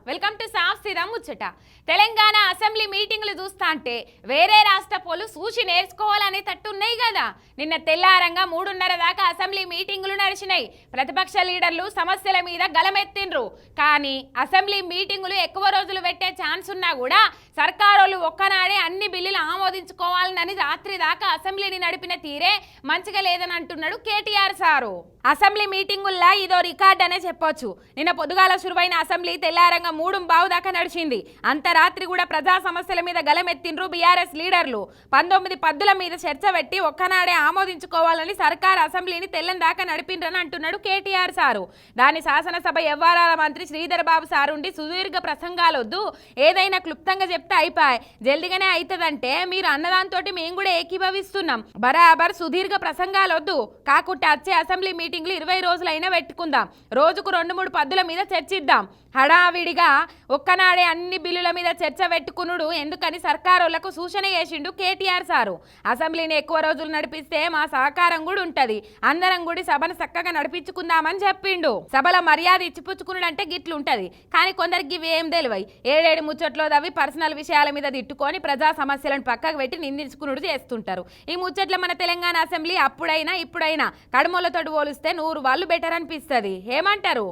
Welcome to సాఫ్ సీదా ముచ్చట. తెలంగాణ అసెంబ్లీ మీటింగ్లు చూస్తా అంటే వేరే రాష్ట్ర పోలు చూసి నేర్చుకోవాలనే తట్టున్నాయి కదా. నిన్న తెల్లారంగా 3:30 దాకా అసెంబ్లీ మీటింగులు నడిచినాయి. ప్రతిపక్ష లీడర్లు సమస్యల మీద గలమెత్తిండ్రు. కానీ అసెంబ్లీ మీటింగులు ఎక్కువ రోజులు పెట్టే ఛాన్స్ ఉన్నా కూడా సర్కారోళ్ళు ఒక్కనాడే అన్ని బిల్లులు ఆమోదించుకోవాలని రాత్రి దాకా అసెంబ్లీని నడిపిన తీరే మంచిగా లేదని అంటున్నాడు కేటీఆర్ సారు. అసెంబ్లీ మీటింగుల్లా ఇదో రికార్డ్ అనే చెప్పొచ్చు. నిన్న పొద్దుగాల శురువైన అసెంబ్లీ తెల్లారంగా 3:15 దాకా నడిచింది. అంత రాత్రి కూడా ప్రజా సమస్యల మీద గలమెత్తిండ్రు బీఆర్ఎస్ లీడర్లు. 19 పద్దుల మీద చర్చ పెట్టి ఒక్కనాడే ఆమోదించుకోవాలని సర్కార్ అసెంబ్లీని తెల్లం దాకా నడిపిండ్రని అంటున్నాడు కేటీఆర్ సారు. దాని శాసనసభ వ్యవహారాల మంత్రి శ్రీధర్ బాబు సారుండి సుదీర్ఘ ప్రసంగాలొద్దు, ఏదైనా క్లుప్తంగా చెప్తే అయిపోయి జల్దిగానే అవుతుందంటే మీరు అన్నదాంతో మేము కూడా ఏకీభవిస్తున్నాం. బరాబర్ సుదీర్ఘ ప్రసంగాలొద్దు, కాకుంటే వచ్చే అసెంబ్లీ మీటింగ్లు 20 రోజులైనా పెట్టుకుందాం. రోజుకు 2-3 పద్దుల మీద చర్చిద్దాం. హడావిడిగా ఒక్కనాడే అన్ని బిల్లుల మీద చర్చ పెట్టుకునుడు ఎందుకని సర్కారోళ్లకు సూచన చేసిండు కేటీఆర్ సారు. అసెంబ్లీని ఎక్కువ రోజులు నడిపిస్తే మా సహకారం కూడా ఉంటది, అందరం కూడా సభను చక్కగా నడిపించుకుందామని చెప్పిండు. సభల మర్యాద ఇచ్చిపుచ్చుకునుడు అంటే గిట్లుంటది. కానీ కొందరికి ఇవి ఏం తెలివై ఏడేడు ముచ్చట్లో దవి పర్సనల్ విషయాల మీద తిట్టుకొని ప్రజా సమస్యలను పక్కకు పెట్టి నిందించుకునుడు చేస్తుంటారు. ఈ ముచ్చట్ల మన తెలంగాణ అసెంబ్లీ అప్పుడైనా ఇప్పుడైనా కడమూలతోటి పోలిస్తే 100 వాళ్ళు బెటర్ అనిపిస్తుంది. ఏమంటారు?